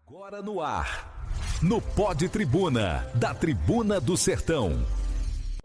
Agora no ar, no Pod Tribuna, da Tribuna do Sertão.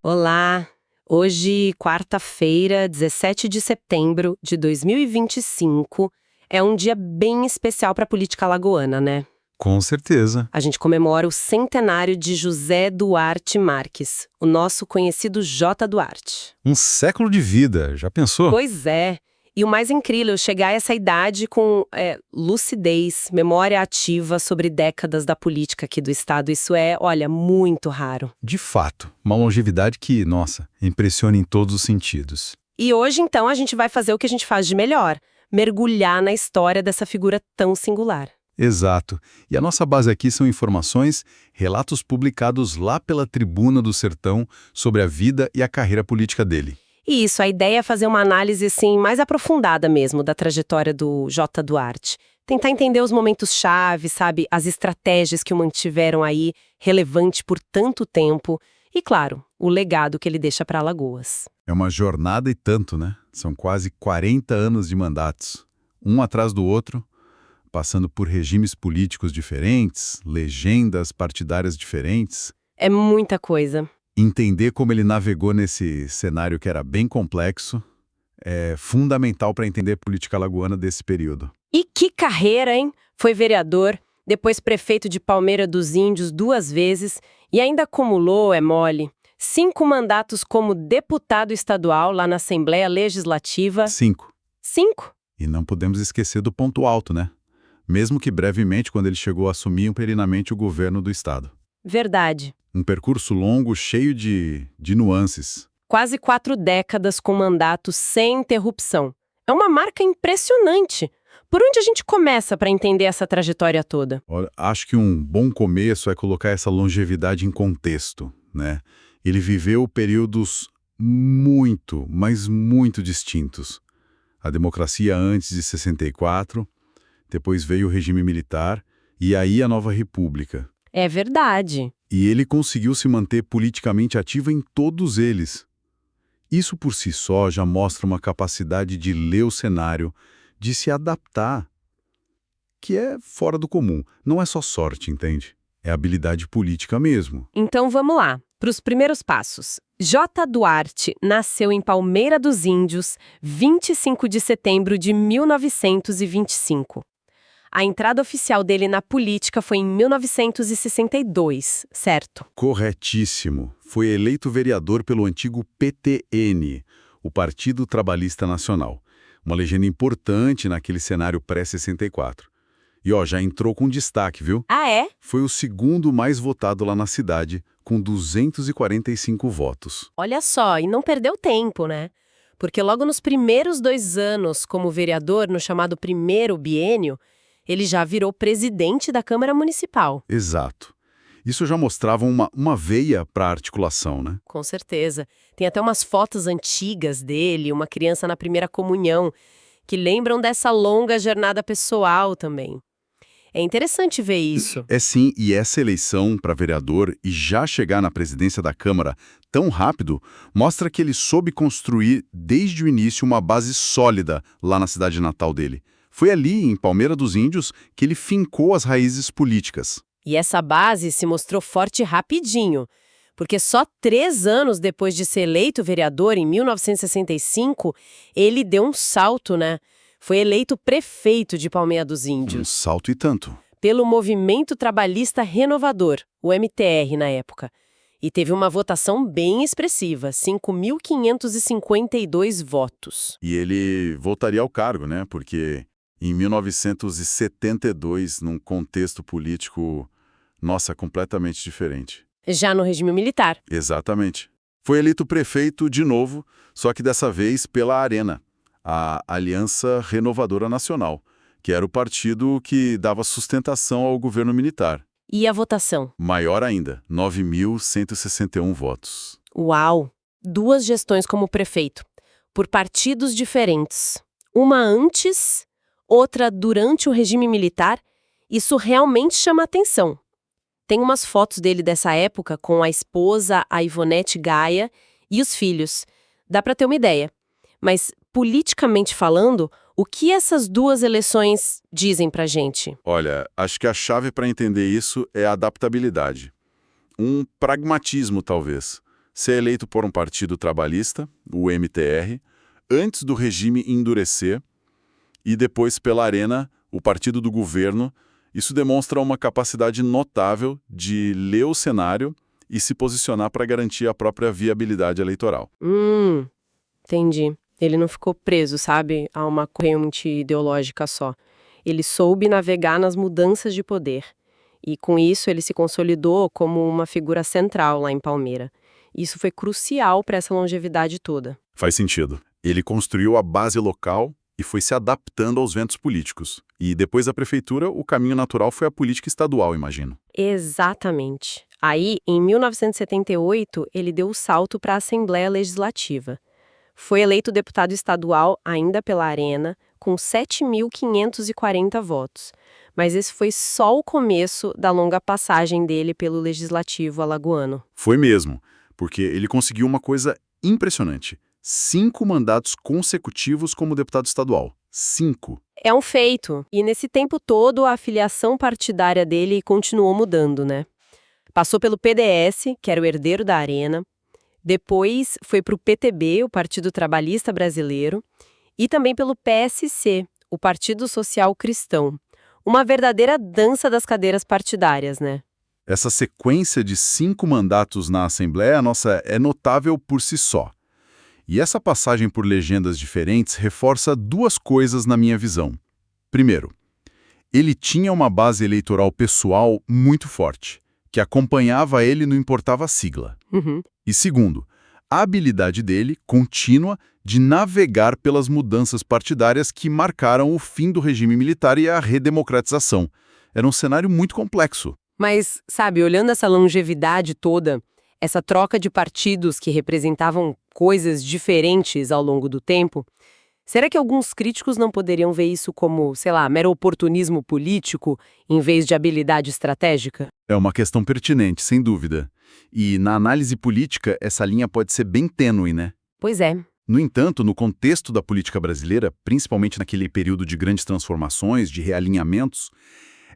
Olá! Hoje, quarta-feira, 17 de setembro de 2025, é um dia bem especial para a política alagoana, né? Com certeza. A gente comemora o centenário de José Duarte Marques, o nosso conhecido J. Duarte. Um século de vida, já pensou? Pois é. E o mais incrível, chegar a essa idade com lucidez, memória ativa sobre décadas da política aqui do estado. Isso é, olha, muito raro. De fato, uma longevidade que, nossa, impressiona em todos os sentidos. E hoje, então, a gente vai fazer o que a gente faz de melhor, mergulhar na história dessa figura tão singular. Exato. E a nossa base aqui são informações, relatos publicados lá pela Tribuna do Sertão sobre a vida e a carreira política dele. E isso, a ideia é fazer uma análise, assim, mais aprofundada mesmo da trajetória do J. Duarte. Tentar entender os momentos-chave, sabe, as estratégias que o mantiveram aí relevante por tanto tempo e, claro, o legado que ele deixa para Alagoas. É uma jornada e tanto, né? São quase 40 anos de mandatos, um atrás do outro, passando por regimes políticos diferentes, legendas partidárias diferentes. É muita coisa. Entender como ele navegou nesse cenário que era bem complexo é fundamental para entender a política alagoana desse período. E que carreira, hein? Foi vereador, depois prefeito de Palmeira dos Índios 2 vezes e ainda acumulou, é mole, 5 mandatos como deputado estadual lá na Assembleia Legislativa. 5. 5? E não podemos esquecer do ponto alto, né? Mesmo que brevemente, quando ele chegou a assumir interinamente o governo do estado. Verdade. Um percurso longo, cheio de nuances. Quase 4 décadas com mandato sem interrupção. É uma marca impressionante. Por onde a gente começa para entender essa trajetória toda? Olha, acho que um bom começo é colocar essa longevidade em contexto, né? Ele viveu períodos muito, mas muito distintos. A democracia antes de 64, depois veio o regime militar e aí a nova república. É verdade. E ele conseguiu se manter politicamente ativo em todos eles. Isso por si só já mostra uma capacidade de ler o cenário, de se adaptar, que é fora do comum. Não é só sorte, entende? É habilidade política mesmo. Então vamos lá, para os primeiros passos. J. Duarte nasceu em Palmeira dos Índios, 25 de setembro de 1925. A entrada oficial dele na política foi em 1962, certo? Corretíssimo. Foi eleito vereador pelo antigo PTN, o Partido Trabalhista Nacional. Uma legenda importante naquele cenário pré-64. E já entrou com destaque, viu? Ah, é? Foi o segundo mais votado lá na cidade, com 245 votos. Olha só, e não perdeu tempo, né? Porque logo nos primeiros 2 anos como vereador, no chamado primeiro biênio, ele já virou presidente da Câmara Municipal. Exato. Isso já mostrava uma veia para a articulação, né? Com certeza. Tem até umas fotos antigas dele, uma criança na primeira comunhão, que lembram dessa longa jornada pessoal também. É interessante ver isso. É sim, e essa eleição para vereador e já chegar na presidência da Câmara tão rápido, mostra que ele soube construir desde o início uma base sólida lá na cidade natal dele. Foi ali, em Palmeira dos Índios, que ele fincou as raízes políticas. E essa base se mostrou forte rapidinho, porque só 3 anos depois de ser eleito vereador, em 1965, ele deu um salto, né? Foi eleito prefeito de Palmeira dos Índios. Um salto e tanto. Pelo Movimento Trabalhista Renovador, o MTR na época. E teve uma votação bem expressiva, 5.552 votos. E ele voltaria ao cargo, né? Porque em 1972, num contexto político, nossa, completamente diferente. Já no regime militar. Exatamente. Foi eleito prefeito de novo, só que dessa vez pela Arena, a Aliança Renovadora Nacional, que era o partido que dava sustentação ao governo militar. E a votação? Maior ainda, 9.161 votos. Uau! 2 gestões como prefeito, por partidos diferentes. Uma antes, outra durante o regime militar. Isso realmente chama atenção. Tem umas fotos dele dessa época com a esposa, a Ivonete Gaia, e os filhos. Dá para ter uma ideia. Mas, politicamente falando, O que essas duas eleições dizem pra gente? Olha, acho que a chave para entender isso é a adaptabilidade. Um pragmatismo, talvez. Ser eleito por um partido trabalhista, o MTR, antes do regime endurecer, e depois pela Arena, o partido do governo. Isso demonstra uma capacidade notável de ler o cenário e se posicionar para garantir a própria viabilidade eleitoral. Entendi. Ele não ficou preso, sabe, a uma corrente ideológica só. Ele soube navegar nas mudanças de poder. E com isso ele se consolidou como uma figura central lá em Palmeira. Isso foi crucial para essa longevidade toda. Faz sentido. Ele construiu a base local e foi se adaptando aos ventos políticos. E depois da prefeitura, o caminho natural foi a política estadual, imagino. Exatamente. Aí, em 1978, ele deu o salto para a Assembleia Legislativa. Foi eleito deputado estadual ainda pela Arena, com 7.540 votos. Mas esse foi só o começo da longa passagem dele pelo Legislativo alagoano. Foi mesmo, porque ele conseguiu uma coisa impressionante. 5 mandatos consecutivos como deputado estadual. 5. É um feito. E nesse tempo todo, a filiação partidária dele continuou mudando, né? Passou pelo PDS, que era o herdeiro da Arena. Depois foi para o PTB, o Partido Trabalhista Brasileiro, e também pelo PSC, o Partido Social Cristão. Uma verdadeira dança das cadeiras partidárias, né? Essa sequência de 5 mandatos na Assembleia, é notável por si só. E essa passagem por legendas diferentes reforça 2 coisas na minha visão. Primeiro, ele tinha uma base eleitoral pessoal muito forte, que acompanhava ele não importava a sigla. E segundo, a habilidade dele, contínua, de navegar pelas mudanças partidárias que marcaram o fim do regime militar e a redemocratização. Era um cenário muito complexo. Mas, sabe, olhando essa longevidade toda, essa troca de partidos que representavam coisas diferentes ao longo do tempo, será que alguns críticos não poderiam ver isso como, sei lá, mero oportunismo político em vez de habilidade estratégica? É uma questão pertinente, sem dúvida. E na análise política, essa linha pode ser bem tênue, né? Pois é. No entanto, no contexto da política brasileira, principalmente naquele período de grandes transformações, de realinhamentos,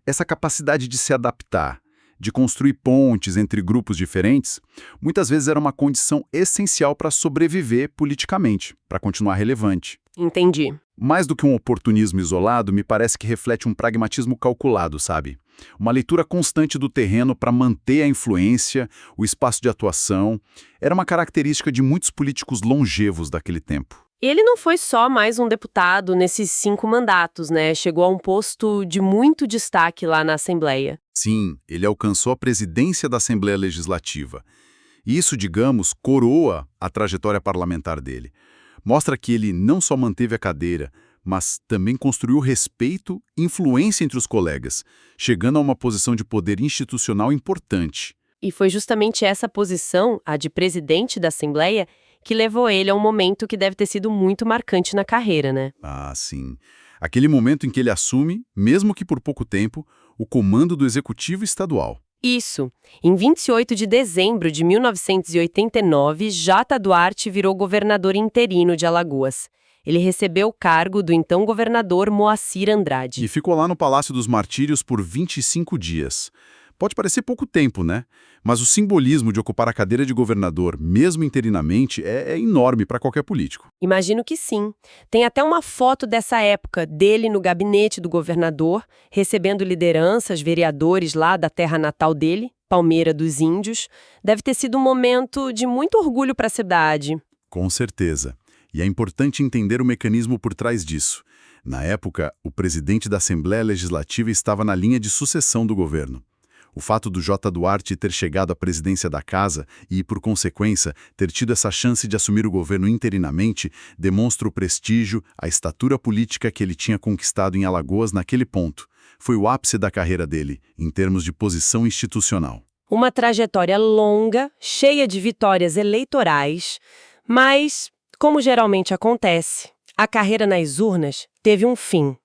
essa capacidade de se adaptar, de construir pontes entre grupos diferentes, muitas vezes era uma condição essencial para sobreviver politicamente, para continuar relevante. Entendi. Mais do que um oportunismo isolado, me parece que reflete um pragmatismo calculado, sabe? Uma leitura constante do terreno para manter a influência, o espaço de atuação. Era uma característica de muitos políticos longevos daquele tempo. Ele não foi só mais um deputado nesses 5 mandatos, né? Chegou a um posto de muito destaque lá na Assembleia. Sim, ele alcançou a presidência da Assembleia Legislativa. E isso, digamos, coroa a trajetória parlamentar dele. Mostra que ele não só manteve a cadeira, mas também construiu respeito e influência entre os colegas, chegando a uma posição de poder institucional importante. E foi justamente essa posição, a de presidente da Assembleia, que levou ele a um momento que deve ter sido muito marcante na carreira, né? Ah, sim. Aquele momento em que ele assume, mesmo que por pouco tempo, o comando do Executivo Estadual. Isso. Em 28 de dezembro de 1989, Jota Duarte virou governador interino de Alagoas. Ele recebeu o cargo do então governador Moacir Andrade. E ficou lá no Palácio dos Martírios por 25 dias. Pode parecer pouco tempo, né? Mas o simbolismo de ocupar a cadeira de governador, mesmo interinamente, é enorme para qualquer político. Imagino que sim. Tem até uma foto dessa época, dele no gabinete do governador, recebendo lideranças, vereadores lá da terra natal dele, Palmeira dos Índios. Deve ter sido um momento de muito orgulho para a cidade. Com certeza. E é importante entender o mecanismo por trás disso. Na época, o presidente da Assembleia Legislativa estava na linha de sucessão do governo. O fato do Jota Duarte ter chegado à presidência da casa e, por consequência, ter tido essa chance de assumir o governo interinamente demonstra o prestígio, a estatura política que ele tinha conquistado em Alagoas naquele ponto. Foi o ápice da carreira dele, em termos de posição institucional. Uma trajetória longa, cheia de vitórias eleitorais, mas, como geralmente acontece, a carreira nas urnas teve um fim.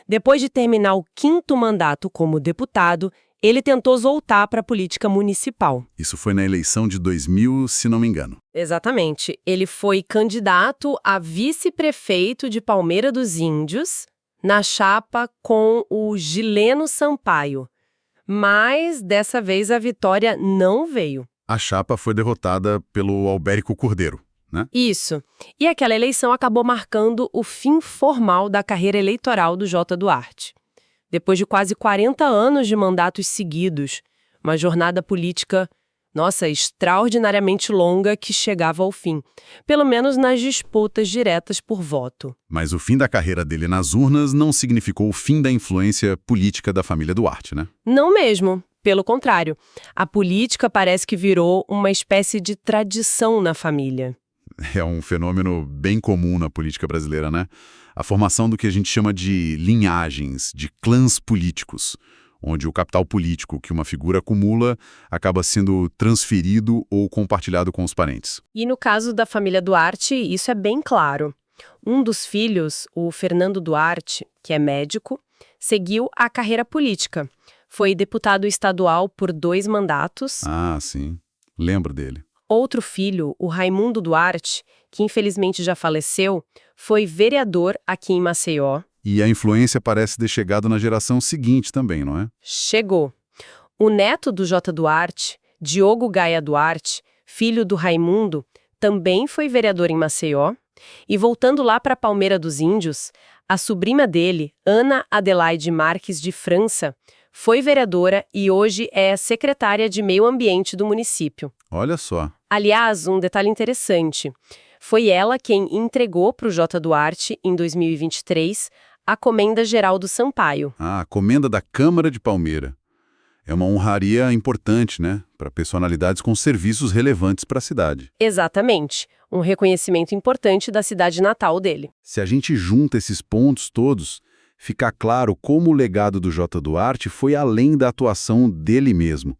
Depois de terminar o 5º mandato como deputado, ele tentou voltar para a política municipal. Isso foi na eleição de 2000, se não me engano. Exatamente. Ele foi candidato a vice-prefeito de Palmeira dos Índios, na chapa com o Gileno Sampaio. Mas, dessa vez, a vitória não veio. A chapa foi derrotada pelo Albérico Cordeiro, né? Isso. E aquela eleição acabou marcando o fim formal da carreira eleitoral do Jota Duarte. Depois de quase 40 anos de mandatos seguidos, uma jornada política, extraordinariamente longa que chegava ao fim, pelo menos nas disputas diretas por voto. Mas o fim da carreira dele nas urnas não significou o fim da influência política da família Duarte, né? Não mesmo. Pelo contrário, a política parece que virou uma espécie de tradição na família. É um fenômeno bem comum na política brasileira, né? A formação do que a gente chama de linhagens, de clãs políticos, onde o capital político que uma figura acumula acaba sendo transferido ou compartilhado com os parentes. E no caso da família Duarte, isso é bem claro. Um dos filhos, o Fernando Duarte, que é médico, seguiu a carreira política. Foi deputado estadual por 2 mandatos. Ah, sim. Lembro dele. Outro filho, o Raimundo Duarte, que infelizmente já faleceu, foi vereador aqui em Maceió. E a influência parece ter chegado na geração seguinte também, não é? Chegou. O neto do Jota Duarte, Diogo Gaia Duarte, filho do Raimundo, também foi vereador em Maceió. E voltando lá para Palmeira dos Índios, a sobrinha dele, Ana Adelaide Marques de França, foi vereadora e hoje é secretária de Meio Ambiente do município. Olha só. Aliás, um detalhe interessante. Foi ela quem entregou para o Jota Duarte, em 2023, a Comenda Geral do Sampaio. Ah, a Comenda da Câmara de Palmeira. É uma honraria importante, né? Para personalidades com serviços relevantes para a cidade. Exatamente. Um reconhecimento importante da cidade natal dele. Se a gente junta esses pontos todos, fica claro como o legado do Jota Duarte foi além da atuação dele mesmo.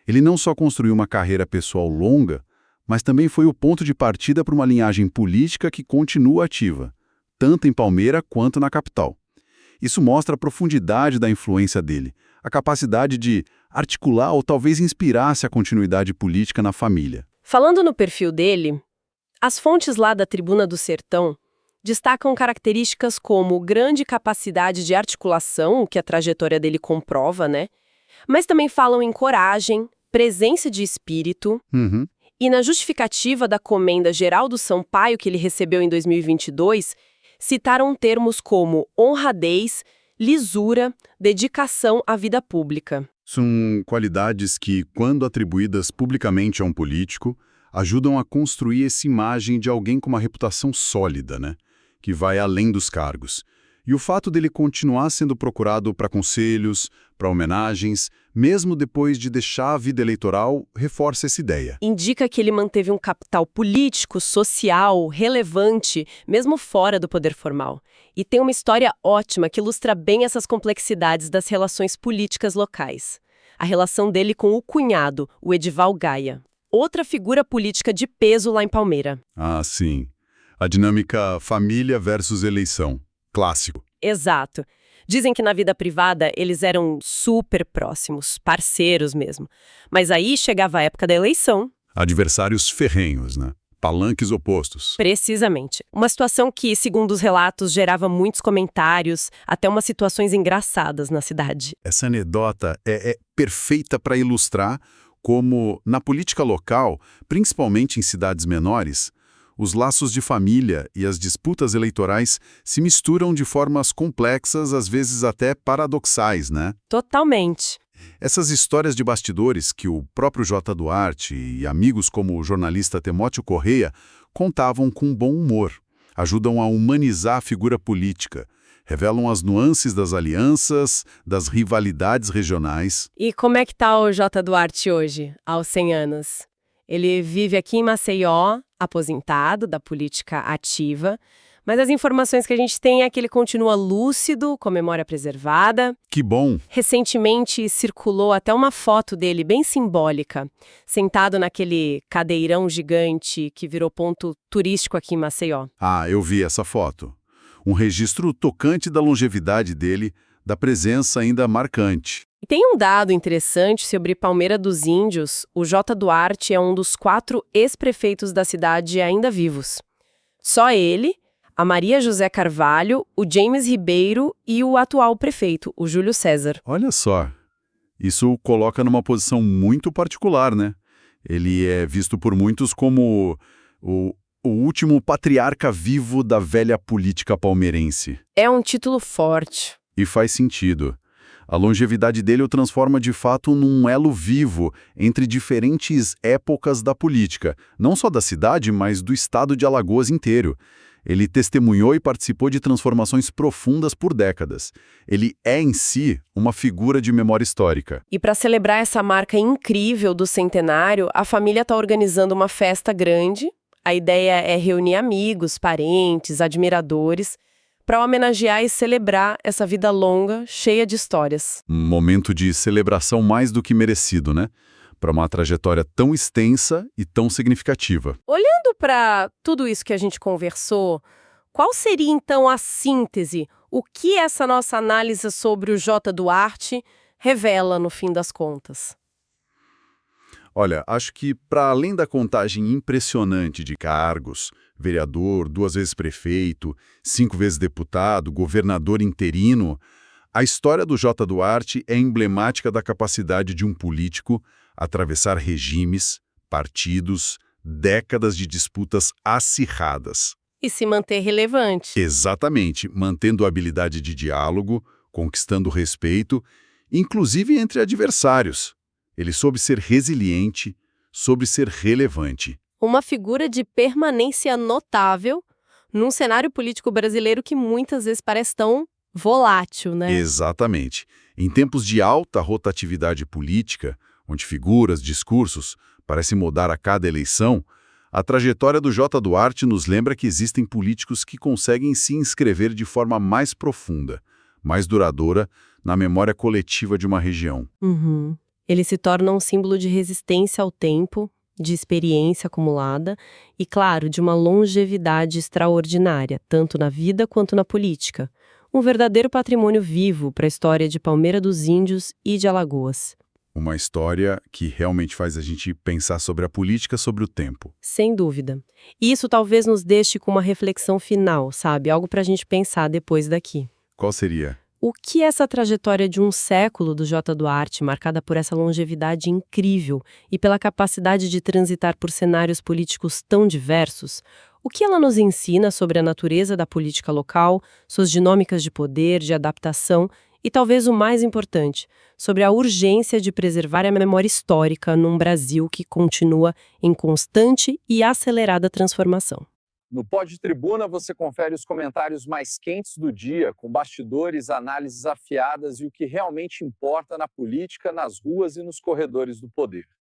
Ele não só construiu uma carreira pessoal longa, mas também foi o ponto de partida para uma linhagem política que continua ativa, tanto em Palmeira quanto na capital. Isso mostra a profundidade da influência dele, a capacidade de articular ou talvez inspirar-se a continuidade política na família. Falando no perfil dele, as fontes lá da Tribuna do Sertão destacam características como grande capacidade de articulação, o que a trajetória dele comprova, né? Mas também falam em coragem, presença de espírito. E na justificativa da Comenda Geral do Sampaio que ele recebeu em 2022, citaram termos como honradez, lisura, dedicação à vida pública. São qualidades que, quando atribuídas publicamente a um político, ajudam a construir essa imagem de alguém com uma reputação sólida, né? Que vai além dos cargos. E o fato dele continuar sendo procurado para conselhos, para homenagens, mesmo depois de deixar a vida eleitoral, reforça essa ideia. Indica que ele manteve um capital político, social, relevante, mesmo fora do poder formal. E tem uma história ótima que ilustra bem essas complexidades das relações políticas locais. A relação dele com o cunhado, o Edival Gaia. Outra figura política de peso lá em Palmeira. Ah, sim. A dinâmica família versus eleição. Clássico. Exato. Dizem que na vida privada eles eram super próximos, parceiros mesmo. Mas aí chegava a época da eleição. Adversários ferrenhos, né? Palanques opostos. Precisamente. Uma situação que, segundo os relatos, gerava muitos comentários, até umas situações engraçadas na cidade. Essa anedota é perfeita para ilustrar como, na política local, principalmente em cidades menores, os laços de família e as disputas eleitorais se misturam de formas complexas, às vezes até paradoxais, né? Totalmente. Essas histórias de bastidores que o próprio Jota Duarte e amigos como o jornalista Temóteo Correia contavam com bom humor, ajudam a humanizar a figura política, revelam as nuances das alianças, das rivalidades regionais. E como é que tá o Jota Duarte hoje, aos 100 anos? Ele vive aqui em Maceió, aposentado da política ativa, mas as informações que a gente tem é que ele continua lúcido, com memória preservada. Que bom! Recentemente circulou até uma foto dele bem simbólica, sentado naquele cadeirão gigante que virou ponto turístico aqui em Maceió. Ah, eu vi essa foto. Um registro tocante da longevidade dele, da presença ainda marcante. E tem um dado interessante sobre Palmeira dos Índios. O J. Duarte é um dos 4 ex-prefeitos da cidade ainda vivos. Só ele, a Maria José Carvalho, o James Ribeiro e o atual prefeito, o Júlio César. Olha só, isso o coloca numa posição muito particular, né? Ele é visto por muitos como o último patriarca vivo da velha política palmeirense. É um título forte. E faz sentido. A longevidade dele o transforma de fato num elo vivo entre diferentes épocas da política, não só da cidade, mas do estado de Alagoas inteiro. Ele testemunhou e participou de transformações profundas por décadas. Ele é, em si, uma figura de memória histórica. E para celebrar essa marca incrível do centenário, a família está organizando uma festa grande. A ideia é reunir amigos, parentes, admiradores, para homenagear e celebrar essa vida longa, cheia de histórias. Um momento de celebração mais do que merecido, né? Para uma trajetória tão extensa e tão significativa. Olhando para tudo isso que a gente conversou, qual seria então a síntese? O que essa nossa análise sobre o J. Duarte revela no fim das contas? Olha, acho que para além da contagem impressionante de cargos, vereador, 2 vezes prefeito, 5 vezes deputado, governador interino, a história do J. Duarte é emblemática da capacidade de um político atravessar regimes, partidos, décadas de disputas acirradas. E se manter relevante. Exatamente, mantendo a habilidade de diálogo, conquistando respeito, inclusive entre adversários. Ele soube ser resiliente, soube ser relevante. Uma figura de permanência notável num cenário político brasileiro que muitas vezes parece tão volátil, né? Exatamente. Em tempos de alta rotatividade política, onde figuras, discursos parecem mudar a cada eleição, a trajetória do J. Duarte nos lembra que existem políticos que conseguem se inscrever de forma mais profunda, mais duradoura, na memória coletiva de uma região. Uhum. Ele se torna um símbolo de resistência ao tempo, de experiência acumulada e, claro, de uma longevidade extraordinária, tanto na vida quanto na política. Um verdadeiro patrimônio vivo para a história de Palmeira dos Índios e de Alagoas. Uma história que realmente faz a gente pensar sobre a política, sobre o tempo. Sem dúvida. E isso talvez nos deixe com uma reflexão final, sabe? Algo para a gente pensar depois daqui. Qual seria? O que essa trajetória de um século do J. Duarte, marcada por essa longevidade incrível e pela capacidade de transitar por cenários políticos tão diversos, o que ela nos ensina sobre a natureza da política local, suas dinâmicas de poder, de adaptação e, talvez o mais importante, sobre a urgência de preservar a memória histórica num Brasil que continua em constante e acelerada transformação. No Pod Tribuna, você confere os comentários mais quentes do dia, com bastidores, análises afiadas e o que realmente importa na política, nas ruas e nos corredores do poder.